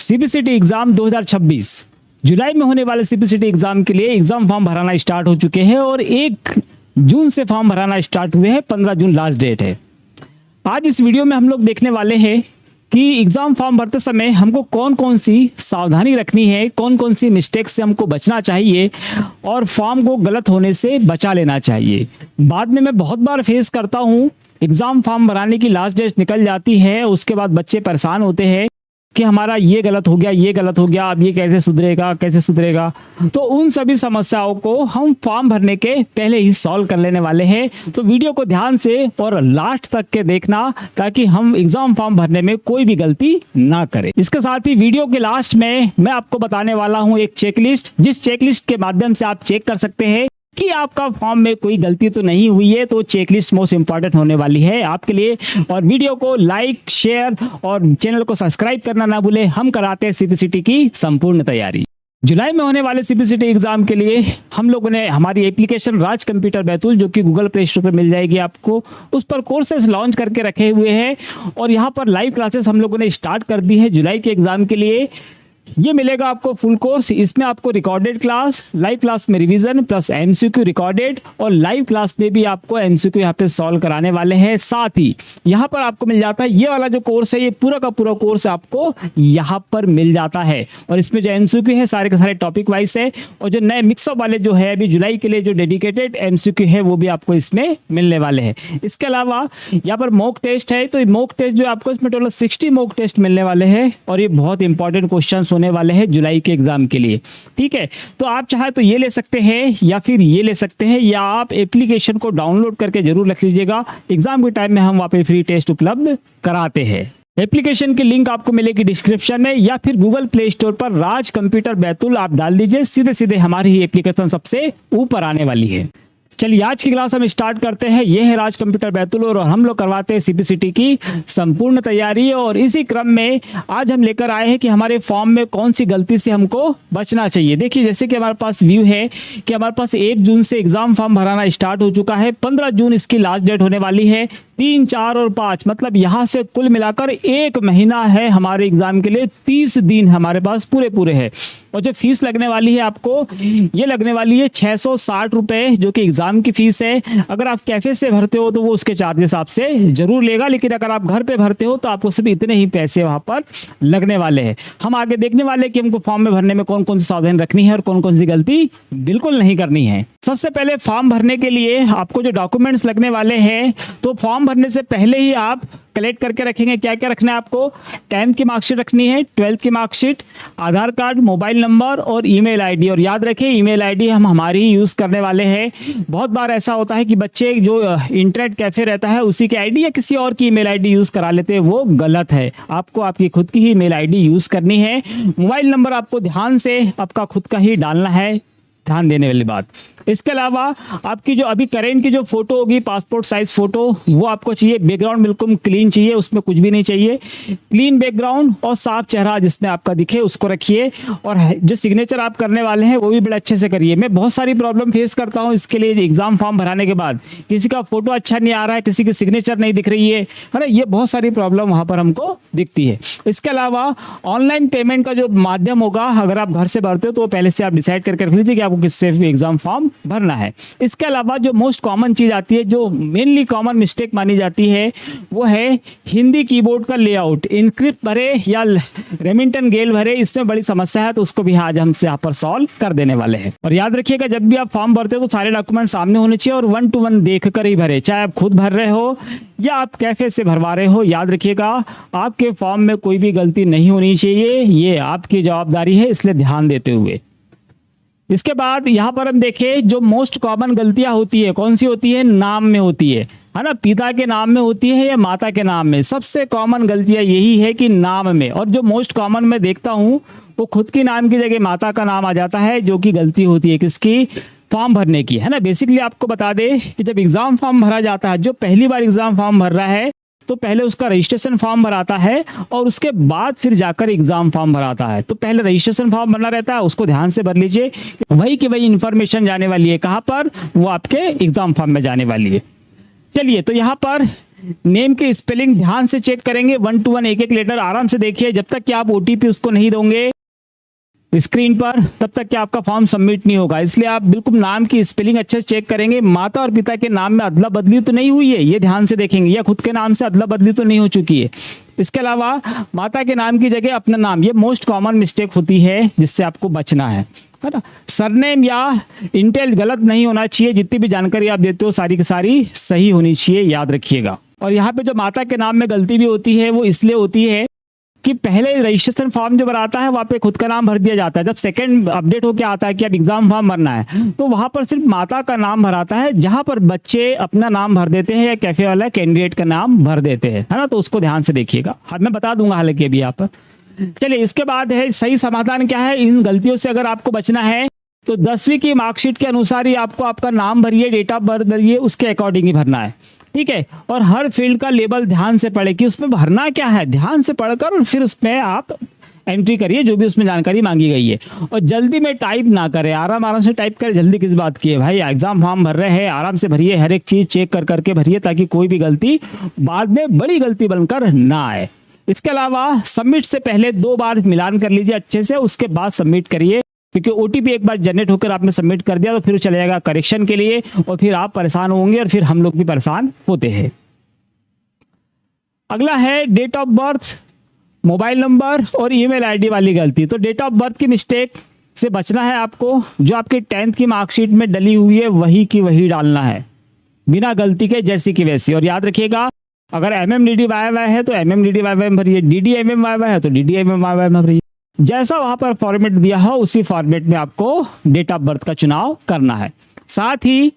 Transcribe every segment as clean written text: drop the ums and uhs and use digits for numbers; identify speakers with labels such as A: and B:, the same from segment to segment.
A: CBCT exam 2026 जुलाई में होने वाले सीबीसीटी एग्जाम के लिए एग्जाम फॉर्म भराना स्टार्ट हो चुके हैं और 1 जून से फॉर्म भराना स्टार्ट हुए हैं। 15 जून लास्ट डेट है। आज इस वीडियो में हम लोग देखने वाले हैं कि एग्जाम फॉर्म भरते समय हमको कौन कौन सी सावधानी रखनी है, कौन कौन सी मिस्टेक से हमको बचना चाहिए और फॉर्म को गलत होने से बचा लेना चाहिए। बाद में मैं बहुत बार फेस करता हूँ, एग्जाम फॉर्म भराने की लास्ट डेट निकल जाती है, उसके बाद बच्चे परेशान होते हैं कि हमारा ये गलत हो गया, ये गलत हो गया, अब ये कैसे सुधरेगा, कैसे सुधरेगा। तो उन सभी समस्याओं को हम फॉर्म भरने के पहले ही सॉल्व कर लेने वाले हैं। तो वीडियो को ध्यान से और लास्ट तक के देखना ताकि हम एग्जाम फॉर्म भरने में कोई भी गलती ना करें। इसके साथ ही वीडियो के लास्ट में मैं आपको बताने वाला हूं एक चेकलिस्ट, जिस चेकलिस्ट के माध्यम से आप चेक कर सकते हैं कि आपका फॉर्म में कोई गलती तो नहीं हुई है। तो चेकलिस्ट मोस्ट इंपॉर्टेंट होने वाली है आपके लिए। और वीडियो को लाइक, शेयर और चैनल को सब्सक्राइब करना ना भूले। हम कराते हैं सीबीसीटी की संपूर्ण तैयारी। जुलाई में होने वाले सीबीसीटी एग्जाम के लिए हम लोगों ने हमारी एप्लीकेशन राज कंप्यूटर बैतूल, जो कि गूगल प्ले स्टोर पर मिल जाएगी आपको, उस पर कोर्सेज लॉन्च करके रखे हुए हैं और यहाँ पर लाइव क्लासेस हम लोगों ने स्टार्ट कर दी है जुलाई के एग्जाम के लिए। ये मिलेगा आपको फुल कोर्स। इसमें आपको रिकॉर्डेड क्लास, लाइव क्लास में रिवीजन प्लस एमसीक्यू रिकॉर्डेड और लाइव क्लास में भी आपको एमसीक्यू यहाँ पे सॉल्व कराने वाले हैं। साथ ही यहाँ पर आपको मिल जाता है ये वाला जो कोर्स है, ये पूरा का पूरा कोर्स आपको यहाँ पर मिल जाता है। और इसमें जो एमसीक्यू है सारे के सारे टॉपिक वाइज है और जो नए मिक्सअप वाले जो है अभी जुलाई के लिए जो डेडिकेटेड एमसीक्यू है वो भी आपको इसमें मिलने वाले हैं। इसके अलावा यहाँ पर मॉक टेस्ट है, तो मॉक टेस्ट जो आपको इसमें टोटल 60 मॉक टेस्ट मिलने वाले हैं और ये बहुत इंपॉर्टेंट क्वेश्चन होने वाले हैं जुलाई के एग्जाम के लिए। ठीक है, तो आप चाहे तो ये ले सकते हैं या फिर ये ले सकते हैं, या आप एप्लीकेशन को डाउनलोड करके जरूर रख लीजिएगा। एग्जाम के टाइम में हम वहाँ पे फ्री टेस्ट उपलब्ध कराते हैं। एप्लीकेशन की लिंक आपको मिलेगी डिस्क्रिप्शन में या फिर गूगल प्ले स्टोर पर राज कंप्यूटर बैतूल आप डाल दीजिए, सीधे सीधे हमारी ही एप्लीकेशन सबसे ऊपर आने वाली है। चलिए आज की क्लास हम स्टार्ट करते हैं। यह है राज कंप्यूटर बैतूल और हम लोग करवाते हैं सीबीसीटी की संपूर्ण तैयारी। और इसी क्रम में आज हम लेकर आए हैं कि हमारे फॉर्म में कौन सी गलती से हमको बचना चाहिए। देखिए जैसे कि हमारे पास व्यू है कि हमारे पास 1 जून से एग्जाम फॉर्म भराना स्टार्ट हो चुका है। 15 जून इसकी लास्ट डेट होने वाली है। 3, 4 और 5 मतलब यहाँ से कुल मिलाकर 1 महीना है हमारे एग्जाम के लिए। 30 दिन हमारे पास पूरे है। और जो फीस लगने वाली है आपको, ये लगने वाली है 660 रुपए, जो कि एग्जाम की फीस है। अगर आप कैफे से भरते हो तो वो उसके चार्जेस आपसे जरूर लेगा, लेकिन अगर आप घर पे भरते हो तो आपको सिर्फ इतने ही पैसे वहां पर लगने वाले हैं। हम आगे देखने वाले हैं कि हमको फॉर्म में भरने में कौन कौन सी सावधानी रखनी है और कौन कौन सी गलती बिल्कुल नहीं करनी है। सबसे पहले फॉर्म भरने के लिए आपको जो डॉक्यूमेंट्स लगने वाले हैं, तो फॉर्म भरने से पहले ही आप कलेक्ट करके रखेंगे। क्या क्या रखना है आपको? 10th की मार्कशीट रखनी है, 12th की मार्कशीट, आधार कार्ड, मोबाइल नंबर और ईमेल आईडी। और याद रखें ईमेल आईडी हम हमारी ही यूज करने वाले हैं। बहुत बार ऐसा होता है कि बच्चे जो इंटरनेट कैफे रहता है उसी की आईडी या किसी और की ईमेल आईडी यूज करा लेते हैं, वो गलत है। आपको आपकी खुद की ही ईमेल आईडी यूज करनी है। मोबाइल नंबर आपको ध्यान से आपका खुद का ही डालना है, ध्यान देने वाली बात। इसके अलावा आपकी जो अभी करेंट की जो फोटो होगी, पासपोर्ट साइज फोटो, वो आपको चाहिए। बैकग्राउंड बिल्कुल क्लीन चाहिए, उसमें कुछ भी नहीं चाहिए। क्लीन बैकग्राउंड और साफ चेहरा जिसमें आपका दिखे उसको रखिए। और जो सिग्नेचर आप करने वाले हैं वो भी बड़े अच्छे से करिए। मैं बहुत सारी प्रॉब्लम फेस करता हूँ इसके लिए एग्जाम फॉर्म भराने के बाद, किसी का फोटो अच्छा नहीं आ रहा है, किसी की सिग्नेचर नहीं दिख रही है ना, ये बहुत सारी प्रॉब्लम वहां पर हमको दिखती है। इसके अलावा ऑनलाइन पेमेंट का जो माध्यम होगा, अगर आप घर से भरते हो तो पहले से आप डिसाइड करके रख लीजिए कि आपको किससे एग्जाम फॉर्म भरना है। इसके अलावा जो मोस्ट कॉमन चीज आती है, जो मेनली कॉमन मिस्टेक मानी जाती है, वो है हिंदी कीबोर्ड का लेआउट। इनक्रिप्ट भरे या रेमिंगटन गेल भरे, इसमें बड़ी समस्या है, तो उसको भी आज हम यहाँ पर सॉल्व कर देने वाले हैं। और याद रखिएगा जब भी आप फॉर्म भरते हो तो सारे डॉक्यूमेंट सामने होने चाहिए और 1 to 1 देख कर ही भरे, चाहे आप खुद भर रहे हो या आप कैफे से भरवा रहे हो। याद रखिएगा आपके फॉर्म में कोई भी गलती नहीं होनी चाहिए, ये आपकी जवाबदारी है, इसलिए ध्यान देते हुए। इसके बाद यहाँ पर हम देखें जो मोस्ट कॉमन गलतियां होती है, कौन सी होती है? नाम में होती है ना, पिता के नाम में होती है या माता के नाम में। सबसे कॉमन गलतियां यही है कि नाम में। और जो मोस्ट कॉमन मैं देखता हूँ वो खुद की नाम की जगह माता का नाम आ जाता है, जो कि गलती होती है किसकी? फॉर्म भरने की, है ना। बेसिकली आपको बता दे कि जब एग्जाम फॉर्म भरा जाता है, जो पहली बार एग्जाम फॉर्म भर रहा है तो पहले उसका रजिस्ट्रेशन फॉर्म भराता है और उसके बाद फिर जाकर एग्जाम फॉर्म भराता है। तो पहले रजिस्ट्रेशन फॉर्म भरना रहता है, उसको ध्यान से भर लीजिए। वही की वही इंफॉर्मेशन जाने वाली है, कहाँ पर? वो आपके एग्जाम फॉर्म में जाने वाली है। चलिए तो यहाँ पर नेम की स्पेलिंग ध्यान से चेक करेंगे, 1 to 1 एक एक लेटर आराम से देखिए। जब तक कि आप ओटीपी उसको नहीं दोगे स्क्रीन पर, तब तक कि आपका फॉर्म सबमिट नहीं होगा। इसलिए आप बिल्कुल नाम की स्पेलिंग अच्छे से चेक करेंगे। माता और पिता के नाम में अदला बदली तो नहीं हुई है, ये ध्यान से देखेंगे, या खुद के नाम से अदला बदली तो नहीं हो चुकी है। इसके अलावा माता के नाम की जगह अपना नाम, ये मोस्ट कॉमन मिस्टेक होती है जिससे आपको बचना है ना। सरनेम या इंटेल गलत नहीं होना चाहिए। जितनी भी जानकारी आप देते हो सारी की सारी सही होनी चाहिए, याद रखिएगा। और यहाँ पे जो माता के नाम में गलती भी होती है वो इसलिए होती है कि पहले रजिस्ट्रेशन फॉर्म जो भराता है वहाँ पे खुद का नाम भर दिया जाता है। जब सेकंड अपडेट होके आता है कि अब एग्जाम फॉर्म भरना है, तो वहाँ पर सिर्फ माता का नाम भराता है, जहाँ पर बच्चे अपना नाम भर देते हैं या कैफे वाला कैंडिडेट का नाम भर देते हैं, है ना। तो उसको ध्यान से देखिएगा, मैं बता दूंगा हालांकि अभी यहाँ पर। चलिए, इसके बाद है सही समाधान क्या है। इन गलतियों से अगर आपको बचना है तो 10वीं की मार्कशीट के अनुसार ही आपको आपका नाम भरिए, डेट ऑफ बर्थ भरिए, उसके अकॉर्डिंग ही भरना है, ठीक है। और हर फील्ड का लेबल ध्यान से पढ़े कि उसमें भरना क्या है, ध्यान से पढ़कर और फिर उसमें आप एंट्री करिए जो भी उसमें जानकारी मांगी गई है। और जल्दी में टाइप ना करें, आराम आराम से टाइप करें। जल्दी किस बात की है भाई, एग्जाम फॉर्म भर रहे हैं, आराम से भरिए, हर एक चीज चेक कर करके भरिए, ताकि कोई भी गलती बाद में बड़ी गलती बनकर ना आए। इसके अलावा सबमिट से पहले 2 बार मिलान कर लीजिए अच्छे से, उसके बाद सबमिट करिए, क्योंकि ओटीपी एक बार जनरेट होकर आपने सबमिट कर दिया तो फिर चले जाएगा करेक्शन के लिए, और फिर आप परेशान होंगे और फिर हम लोग भी परेशान होते हैं। अगला है date of birth, mobile number और ईमेल आईडी वाली गलती। तो डेट ऑफ बर्थ की मिस्टेक से बचना है आपको। जो आपकी 10th की मार्कशीट में डली हुई है वही की वही डालना है, बिना गलती के, जैसी की वैसी। और याद रखिएगा, अगर MMDDYY है तो MMDDYY भरिए, DDMMYY है तो DDMMYY भरिए। जैसा वहां पर फॉर्मेट दिया हो उसी फॉर्मेट में आपको डेट ऑफ बर्थ का चुनाव करना है। साथ ही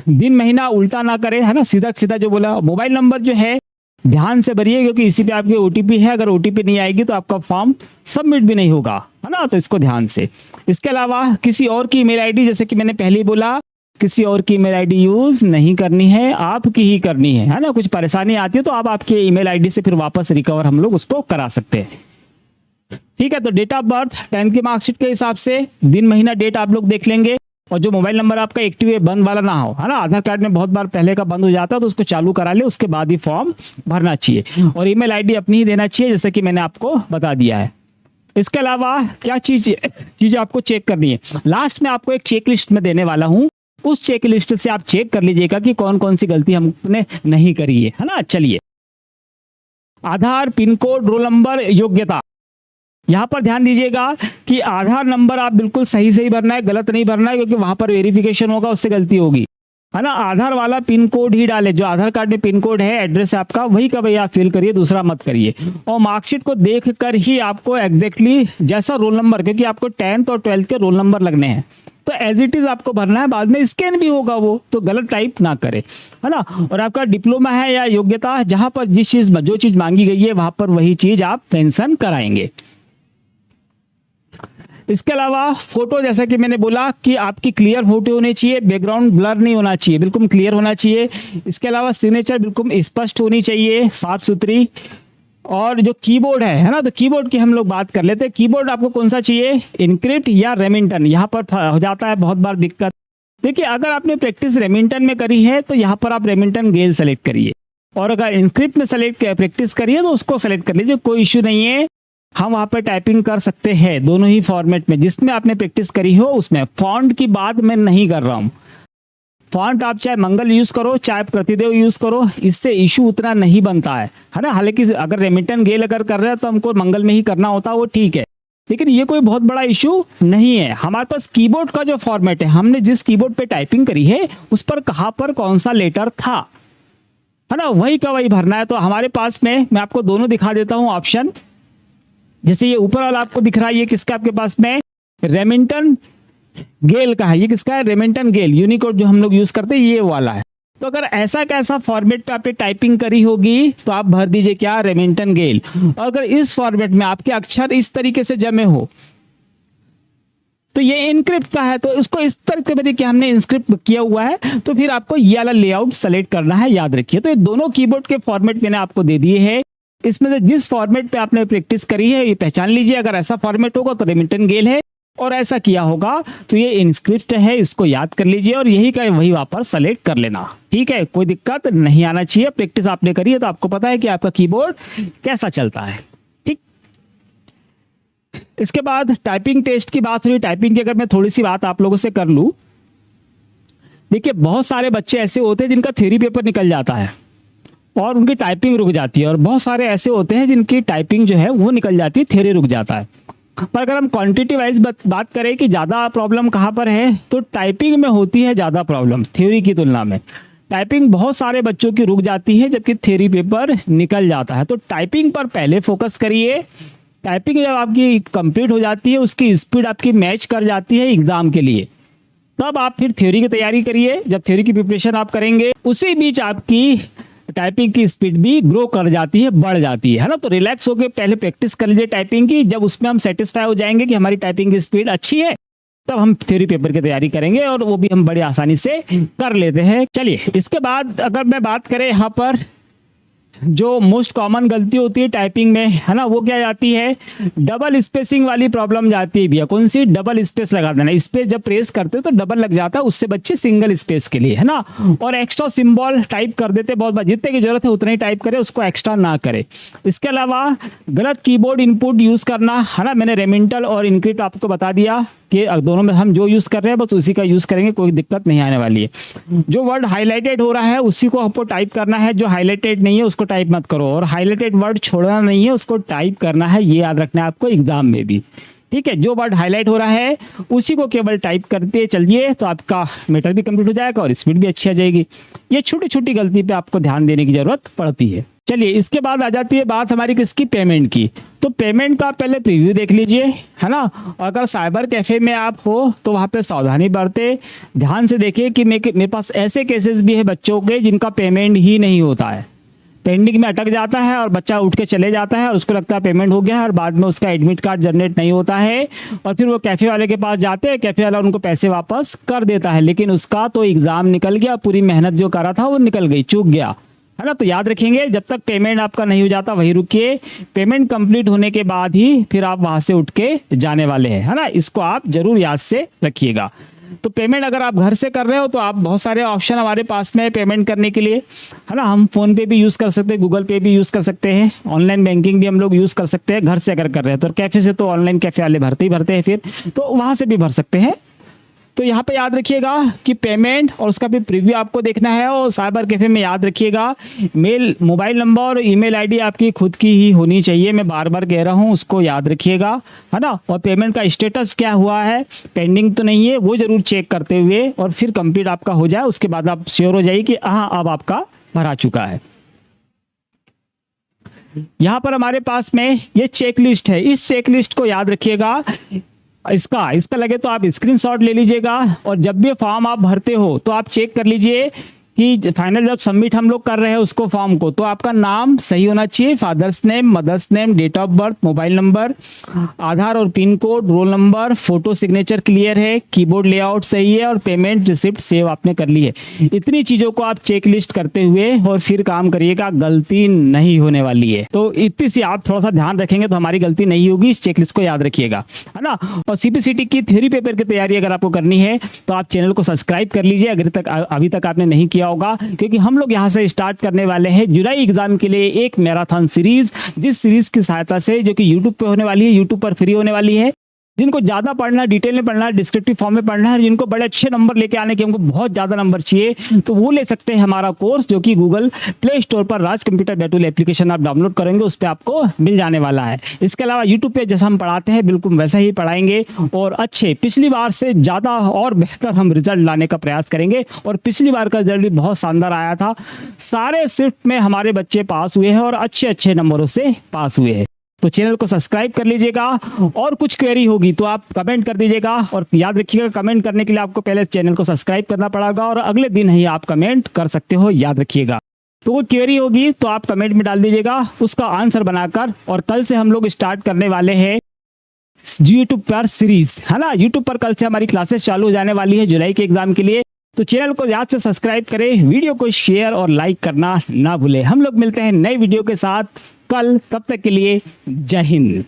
A: दिन महीना उल्टा ना करें, है ना, सीधा सीधा जो बोला। मोबाइल नंबर जो है ध्यान से भरिए, क्योंकि इसी पे आपकी ओटीपी है। अगर ओटीपी नहीं आएगी तो आपका फॉर्म सबमिट भी नहीं होगा, है ना, तो इसको ध्यान से। इसके अलावा किसी और की ईमेल आईडी, जैसे कि मैंने पहले ही बोला, किसी और की ईमेल आईडी यूज नहीं करनी है, आपकी ही करनी है ना। कुछ परेशानी आती है तो आप आपके ईमेल आईडी से फिर वापस रिकवर हम लोग उसको करा सकते हैं, ठीक है। तो डेट ऑफ बर्थ 10th की मार्कशीट के हिसाब से दिन महीना डेट आप लोग देख लेंगे। और जो मोबाइल नंबर आपका एक्टिव है, बंद वाला ना हो, है ना। आधार कार्ड में बहुत बार पहले का बंद हो जाता है तो उसको चालू करा ले, उसके बाद ही फॉर्म भरना चाहिए। और ईमेल आईडी अपनी ही देना चाहिए, जैसे कि मैंने आपको बता दिया है। इसके अलावा क्या चीज आपको चेक करनी है, लास्ट में आपको एक चेक लिस्ट में देने वाला हूं, उस चेक लिस्ट से आप चेक कर लीजिएगा कि कौन कौन सी गलती हमने नहीं करी है ना। चलिए, आधार, पिन कोड, रोल नंबर, योग्यता। यहां पर ध्यान दीजिएगा कि आधार नंबर आप बिल्कुल सही सही भरना है, गलत नहीं भरना है, क्योंकि वहां पर वेरिफिकेशन होगा, उससे गलती होगी, है ना। आधार वाला पिन कोड ही डाले, जो आधार कार्ड में पिन कोड है, एड्रेस है आपका, वही का वही आप फिल करिए, दूसरा मत करिए। और मार्कशीट को देख कर ही आपको एग्जैक्टली जैसा रोल नंबर, क्योंकि आपको 10th और 12th के रोल नंबर लगने हैं, तो एज इट इज आपको भरना है। बाद में स्कैन भी होगा वो, तो गलत टाइप ना करे, है ना। और आपका डिप्लोमा है या योग्यता, जहां पर जिस चीज जो चीज मांगी गई है वहां पर वही चीज आप मेंशन कराएंगे। इसके अलावा फोटो, जैसा कि मैंने बोला कि आपकी क्लियर फोटो होनी चाहिए, बैकग्राउंड ब्लर नहीं होना चाहिए, बिल्कुल क्लियर होना चाहिए। इसके अलावा सिग्नेचर बिल्कुल स्पष्ट होनी चाहिए, साफ सुथरी। और जो कीबोर्ड है ना, तो कीबोर्ड की हम लोग बात कर लेते हैं। कीबोर्ड आपको कौन सा चाहिए, इनक्रिप्ट या रेमिंटन। यहाँ पर हो जाता है बहुत बार दिक्कत। देखिए, अगर आपने प्रैक्टिस रेमिंटन में करी है तो यहाँ पर आप रेमिंटन गेल सेलेक्ट करिए, और अगर इनस्क्रिप्ट में प्रैक्टिस करिए तो उसको सेलेक्ट कर लीजिए, कोई इश्यू नहीं है। हम वहाँ पर टाइपिंग कर सकते हैं दोनों ही फॉर्मेट में, जिसमें आपने प्रैक्टिस करी हो उसमें। फॉन्ट की बात मैं नहीं कर रहा हूँ, फॉन्ट आप चाहे मंगल यूज करो चाहे प्रतिदेव यूज करो, इससे इशू उतना नहीं बनता है ना। हालांकि अगर रेमिटन गेल अगर कर रहे हैं तो हमको मंगल में ही करना होता है, वो ठीक है, लेकिन ये कोई बहुत बड़ा इशू नहीं है। हमारे पास कीबोर्ड का जो फॉर्मेट है, हमने जिस कीबोर्ड पे टाइपिंग करी है उस पर कहाँ पर कौन सा लेटर था, है ना, वही का वही भरना है। तो हमारे पास में मैं आपको दोनों दिखा देता हूँ ऑप्शन। जैसे ये ऊपर वाला आपको दिख रहा है, ये किसका आपके पास में, रेमिंटन गेल का है। ये किसका है, रेमिंटन गेल, यूनिकोड जो हम लोग यूज करते हैं ये वाला है। तो अगर ऐसा कैसा फॉर्मेट पे आपने टाइपिंग करी होगी तो आप भर दीजिए क्या, रेमिंटन गेल। और अगर इस फॉर्मेट में आपके अक्षर इस तरीके से जमे हो तो ये इनक्रिप्ट का है, तो इसको इस तरीके से हमने इंस्क्रिप्ट किया हुआ है, तो फिर आपको ये वाला लेआउट सेलेक्ट करना है, याद रखिए। तो ये दोनों कीबोर्ड के फॉर्मेट मैंने आपको दे दिए हैं, इसमें से जिस फॉर्मेट पे आपने प्रैक्टिस करी है ये पहचान लीजिए। अगर ऐसा फॉर्मेट होगा तो रेमिंटन गेल है, और ऐसा किया होगा तो ये इनस्क्रिप्ट है, इसको याद कर लीजिए और यही का वही वापस सेलेक्ट कर लेना। ठीक है, कोई दिक्कत नहीं आना चाहिए। प्रैक्टिस आपने करी है तो आपको पता है कि आपका कीबोर्ड कैसा चलता है। ठीक, इसके बाद टाइपिंग टेस्ट की बात हुई। टाइपिंग की अगर मैं थोड़ी सी बात आप लोगों से कर लूं, देखिए बहुत सारे बच्चे ऐसे होते हैं जिनका थ्योरी पेपर निकल जाता है और उनकी टाइपिंग रुक जाती है, और बहुत सारे ऐसे होते हैं जिनकी टाइपिंग जो है वो निकल जाती है, थ्योरी रुक जाता है। पर अगर हम क्वांटिटी वाइज बात करें कि ज़्यादा प्रॉब्लम कहाँ पर है, तो टाइपिंग में होती है ज़्यादा प्रॉब्लम थ्योरी की तुलना में। टाइपिंग बहुत सारे बच्चों की रुक जाती है जबकि थ्योरी पेपर निकल जाता है। तो टाइपिंग पर पहले फोकस करिए। टाइपिंग जब आपकी कंप्लीट हो जाती है, उसकी स्पीड आपकी मैच कर जाती है एग्जाम के लिए, तब आप फिर थ्योरी की तैयारी करिए। जब थ्योरी की प्रिपरेशन आप करेंगे, उसी बीच आपकी टाइपिंग की स्पीड भी ग्रो कर जाती है, बढ़ जाती है ना। तो रिलैक्स होकर पहले प्रैक्टिस कर लीजिए टाइपिंग की। जब उसमें हम सेटिस्फाई हो जाएंगे कि हमारी टाइपिंग की स्पीड अच्छी है, तब हम थ्योरी पेपर की तैयारी करेंगे और वो भी हम बड़ी आसानी से कर लेते हैं। चलिए, इसके बाद अगर मैं बात करें यहाँ पर जो मोस्ट कॉमन गलती होती है टाइपिंग में, है ना, वो क्या जाती है, डबल स्पेसिंग वाली प्रॉब्लम जाती है भैया। कौन सी? डबल स्पेस लगा देना। स्पेस जब प्रेस करते हो तो डबल लग जाता है, उससे बच्चे सिंगल स्पेस के लिए, है ना। और एक्स्ट्रा सिंबल टाइप कर देते बहुत बार, जितने की जरूरत है उतना ही टाइप करें, उसको एक्स्ट्रा ना करें। इसके अलावा गलत कीबोर्ड इनपुट यूज करना, है ना। मैंने रेमिंटल और इनक्रिप्ट आपको बता दिया कि दोनों में हम जो यूज कर रहे हैं बस उसी का यूज करेंगे, कोई दिक्कत नहीं आने वाली है। जो वर्ड हाईलाइटेड हो रहा है उसी को आपको टाइप करना है, जो हाईलाइटेड नहीं है उसको टाइप मत करो, और हाईलाइटेड वर्ड छोड़ना नहीं है, उसको टाइप करना है। ये याद रखना है आपको एग्जाम में भी। ठीक है, जो वर्ड हाईलाइट हो रहा है उसी को केवल टाइप करते चलिए, तो आपका मैटर भी कंप्लीट हो जाएगा और स्पीड भी अच्छी आ जाएगी। ये छोटी छोटी गलती पे आपको ध्यान देने की जरूरत पड़ती है। चलिए, इसके बाद आ जाती है बात हमारी किसकी? पेमेंट की। तो पेमेंट का पहले प्रीव्यू देख लीजिए, है ना। अगर साइबर कैफे में आप हो तो वहाँ पे सावधानी बरते, ध्यान से देखिए कि मेरे पास ऐसे केसेस भी है बच्चों के जिनका पेमेंट ही नहीं होता है, पेंडिंग में अटक जाता है और बच्चा उठ के चले जाता है और उसको लगता है पेमेंट हो गया है, और बाद में उसका एडमिट कार्ड जनरेट नहीं होता है और फिर वो कैफ़े वाले के पास जाते हैं, कैफ़े वाला उनको पैसे वापस कर देता है, लेकिन उसका तो एग्ज़ाम निकल गया, पूरी मेहनत जो करा था वो निकल गई, चूक गया, है ना। तो याद रखेंगे, जब तक पेमेंट आपका नहीं हो जाता वहीं रुकिए। पेमेंट कंप्लीट होने के बाद ही फिर आप वहाँ से उठ के जाने वाले हैं, है ना। इसको आप जरूर याद से रखिएगा। तो पेमेंट अगर आप घर से कर रहे हो तो आप बहुत सारे ऑप्शन हमारे पास में है पेमेंट करने के लिए, है ना। हम फोन पे भी यूज़ कर सकते हैं, गूगल पे भी यूज़ कर सकते हैं, ऑनलाइन बैंकिंग भी हम लोग यूज़ कर सकते हैं घर से अगर कर रहे हैं तो। कैफ़े से तो ऑनलाइन कैफ़े वाले भरते ही भरते हैं, फिर तो वहाँ से भी भर सकते हैं। तो यहाँ पे याद रखिएगा कि पेमेंट और उसका भी प्रीव्यू आपको देखना है। और साइबर कैफे में याद रखिएगा मेल, मोबाइल नंबर और ईमेल आईडी आपकी खुद की ही होनी चाहिए, मैं बार बार कह रहा हूँ, उसको याद रखिएगा, है ना। और पेमेंट का स्टेटस क्या हुआ है, पेंडिंग तो नहीं है, वो जरूर चेक करते हुए और फिर कंप्लीट आपका हो जाए, उसके बाद आप श्योर हो जाइए कि हाँ अब आपका भरा चुका है। यहाँ पर हमारे पास में ये चेकलिस्ट है, इस चेकलिस्ट को याद रखिएगा। इसका लगे तो आप स्क्रीनशॉट ले लीजिएगा और जब भी फॉर्म आप भरते हो तो आप चेक कर लीजिए कि फाइनल जब सबमिट हम लोग कर रहे हैं उसको फॉर्म को, तो आपका नाम सही होना चाहिए, father's name, mother's name, date of birth, mobile number, Aadhaar और pin code, roll number, photo signature clear है, कीबोर्ड लेआउट सही है और पेमेंट रिसिप्ट सेव आपने कर ली है। इतनी चीज़ों को आप चेक लिस्ट करते हुए और फिर काम करिएगा, गलती नहीं होने वाली है। तो इतनी सी आप थोड़ा सा ध्यान रखेंगे तो हमारी गलती नहीं होगी, इस चेकलिस्ट को याद रखिएगा, है ना। और सीपीसीटी की थ्योरी पेपर की तैयारी अगर आपको करनी है तो आप चैनल को सब्सक्राइब कर लीजिए अभी तक आपने नहीं किया होगा, क्योंकि हम लोग यहां से स्टार्ट करने वाले हैं जुलाई एग्जाम के लिए एक मैराथन सीरीज, जिस सीरीज की सहायता से जो कि यूट्यूब पे होने वाली है, यूट्यूब पर फ्री होने वाली है। जिनको ज़्यादा पढ़ना है, डिटेल में पढ़ना है, डिस्क्रिप्टिव फॉर्म में पढ़ना है, जिनको बड़े अच्छे नंबर लेके आने के, हमको बहुत ज़्यादा नंबर चाहिए, तो वो ले सकते हैं हमारा कोर्स, जो कि गूगल प्ले स्टोर पर राज कंप्यूटर बैटूल एप्लीकेशन आप डाउनलोड करेंगे, उस पर आपको मिल जाने वाला है। इसके अलावा यूट्यूब पे जैसा हम पढ़ाते हैं बिल्कुल वैसा ही पढ़ाएंगे और अच्छे पिछली बार से ज़्यादा और बेहतर हम रिजल्ट लाने का प्रयास करेंगे। और पिछली बार का रिजल्ट भी बहुत शानदार आया था, सारे शिफ्ट में हमारे बच्चे पास हुए हैं और अच्छे अच्छे नंबरों से पास हुए हैं। तो चैनल को सब्सक्राइब कर लीजिएगा और कुछ क्वेरी होगी तो आप कमेंट कर दीजिएगा। और याद रखिएगा कमेंट करने के लिए आपको पहले चैनल को सब्सक्राइब करना पड़ेगा और अगले दिन ही आप कमेंट कर सकते हो, याद रखिएगा। तो कोई क्वेरी होगी तो आप कमेंट में डाल दीजिएगा, उसका आंसर बनाकर। और कल से हम लोग स्टार्ट करने वाले हैं यूट्यूब पर सीरीज, है ना। यूट्यूब पर कल से हमारी क्लासेस चालू हो जाने वाली है जुलाई के एग्जाम के लिए। तो चैनल को याद से सब्सक्राइब करें, वीडियो को शेयर और लाइक करना ना भूलें। हम लोग मिलते हैं नई वीडियो के साथ कल, तब तक के लिए जय हिंद।